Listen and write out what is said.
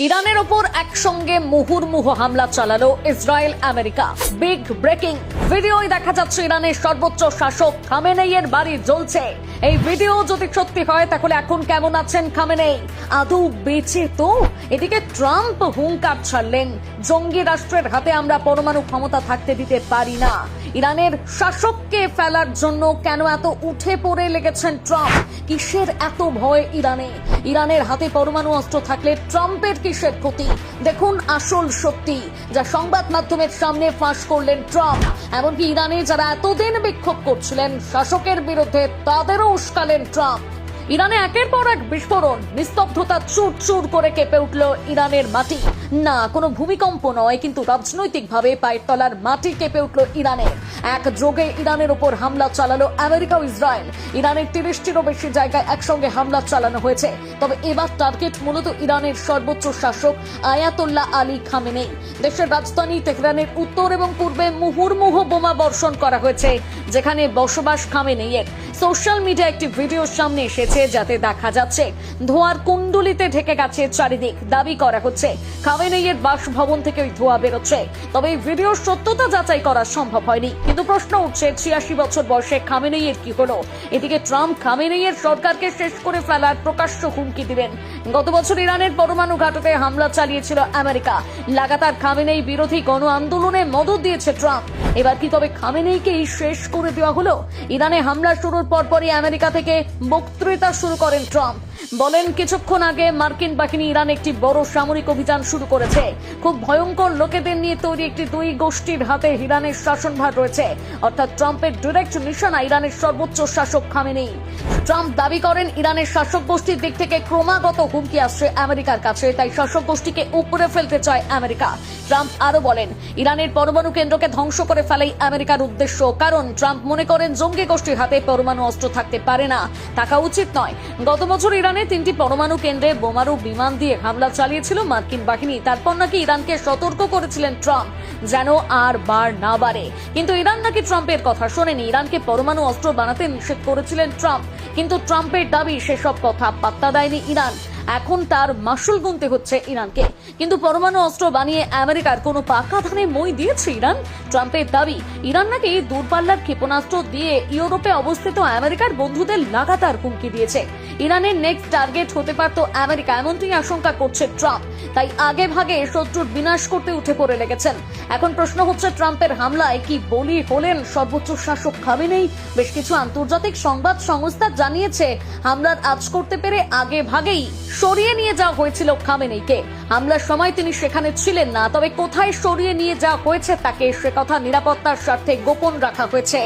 ইরানের ওপর একসঙ্গে মুহুর্মুহু হামলা চালালো ইসরায়েল আমেরিকা। বিগ ব্রেকিং ভিডিওয় দেখা যাচ্ছে ইরানের সর্বোচ্চ শাসক খামেনেইয়ের বাড়ি জ্বলছে। এই ভিডিও যদি সত্যি হয় তাহলে এখন কেমন আছেন খামেনেই? আদৌ বেঁচে তো? এদিকে ট্রাম্প হুঙ্কার ছাড়লেন, জঙ্গি রাষ্ট্রের হাতে আমরা পরমাণু ক্ষমতা থাকতে দিতে পারি না। ইরানের শাসককে ফেলার জন্য কেন এত উঠে পড়ে লেগেছেন ট্রাম্প? কিসের এত ভয় ইরানে? ইরানের হাতে পরমাণু অস্ত্র থাকলে ট্রাম্পের কিসের ক্ষতি? দেখুন আসল সত্যি যা সংবাদ মাধ্যমের সামনে ফাঁস করলেন ট্রাম্প। এমনকি ইরানে যারা এতদিন বিক্ষোভ করছিলেন শাসকের বিরুদ্ধে তাদেরও উস্কালেন ট্রাম্প। ইরানে একের পর এক বিস্ফোরণ, নিস্তব্ধতা চুর চুর করে কেঁপে উঠল ইরানের মাটি। না কোনো ভূমিকম্প নয়, কিন্তু রাজনৈতিকভাবে পায়ের তলার মাটি কেঁপে উঠল ইরানের। এক যোগে ইরানের উপর হামলা চালালো আমেরিকা ও ইসরায়েল। ইরানের 30টিরও বেশি জায়গায় একসঙ্গে হামলা চালানো হয়েছে। তবে এবার টার্গেট মূলত ইরানের সর্বোচ্চ শাসক আয়াতোল্লাহ আলী খামেনেই। দেশের রাজধানী তেহরানের উত্তর এবং পূর্বে মুহুর্মুহু বোমা বর্ষণ করা হয়েছে, যেখানে বসবাস খামেনেইয়ের। সোশ্যাল মিডিয়া একটি ভিডিও সামনে এসেছে যাতে দেখা যাচ্ছে ধোঁয়ার কুণ্ডলিতে ঢেকে গেছে চারিদিক। দাবি করা হচ্ছে খামেনেইয়ের বাসভবন থেকে ওই ধোঁয়া বেরোচ্ছে। তবে এই ভিডিওর সত্যতা যাচাই করা সম্ভব হয়নি। কিন্তু প্রশ্ন উঠছে 86 বছর বয়সে খামেনেইয়ের কি হলো? এদিকে ট্রাম্প খামেনেইয়ের সরকারকে শেষ করে ফেলার প্রকাশ্য হুমকি দিলেন। গত বছর ইরানের পরমাণু ঘাঁটিতে হামলা চালিয়েছিল আমেরিকা। লাগাতার খামেনেই বিরোধী গণ আন্দোলনে মদত দিয়েছে ট্রাম্প। এবার কি তবে খামেনেইকেই শেষ করে দেওয়া হলো? ইরানে হামলা শুরুর পরপরই আমেরিকা থেকে বক্তৃতা শুরু করেন ট্রাম্প। বলেন, কিছুক্ষণ আগে মার্কিন বাহিনী ইরান একটি বড় সামরিক অভিযান শুরু করেছে। খুব ভয়ঙ্কর লোকেদের নিয়ে তৈরি একটি দুই গোষ্ঠীর হাতে ইরানের শাসনভার রয়েছে। অর্থাৎ ট্রাম্পের ডিরেক্ট নিশানা ইরানের সর্বোচ্চ শাসক খামেনেই। ট্রাম্প দাবি করেন ইরানের শাসক গোষ্ঠীর দিক থেকে ক্রমাগত হুমকি আসছে আমেরিকার কাছে, তাই শাসক গোষ্ঠীকে উপরে ফেলতে চায় আমেরিকা। ট্রাম্প আরো বলেন, ইরানের পরমাণু কেন্দ্রকে ধ্বংস করে ফেলাই আমেরিকার উদ্দেশ্য। কারণ ট্রাম্প মনে করেন জঙ্গি গোষ্ঠীর হাতে পরমাণু অস্ত্র থাকতে পারে না, থাকা উচিত নয়। গত বছর ইরানে 3টি পরমাণু কেন্দ্রে বোমারু বিমান দিয়ে হামলা চালিয়েছিল মার্কিন বাহিনী। তারপর নাকি ইরানকে সতর্ক করেছিলেন ট্রাম্প যেন আর বার না বাড়ে। কিন্তু ইরান নাকি ট্রাম্পের কথা শোনেনি। ইরানকে পরমাণু অস্ত্র বানাতে নিষেধ করেছিলেন ট্রাম্প। কিন্তু ট্রাম্পের দাবি সেসব কথা পাত্তা দেয়নি ইরান। এখন তার মাসুল গুনতে হচ্ছে ইরানকে। কিন্তু পরমাণু অস্ত্র বানিয়ে আমেরিকার কোনো পাকা ধানে মই দিয়েছে ইরান? ট্রাম্পের দাবি ইরান নাকি দূরপাল্লার ক্ষেপণাস্ত্র দিয়ে ইউরোপে অবস্থিত আমেরিকার বন্ধুদের লাগাতার হুমকি দিয়েছে। ইরানের নেক্সট টার্গেট হতে পারত আমেরিকা, এমনটি আশঙ্কা করছে ট্রাম্প। তাই আগে ভাগে শত্রুর বিনাশ করতে উঠে পড়ে লেগেছেন। এখন প্রশ্ন হচ্ছে ট্রাম্পের হামলায় কি বলি হলেন সর্বোচ্চ শাসক খামেনেই? বেশ কিছু আন্তর্জাতিক সংবাদ সংস্থা জানিয়েছে হামলার আঁচ করতে পেরে আগে ভাগেই সরিয়ে নিয়ে যাওয়া হয়েছিল খামেনেইকে। হামলার সময় তিনি সেখানে ছিলেন না, তবে কোথায় সরিয়ে নিয়ে যাওয়া হয়েছে তাকে সে কথা নিরাপত্তার স্বার্থে গোপন রাখা হয়েছে।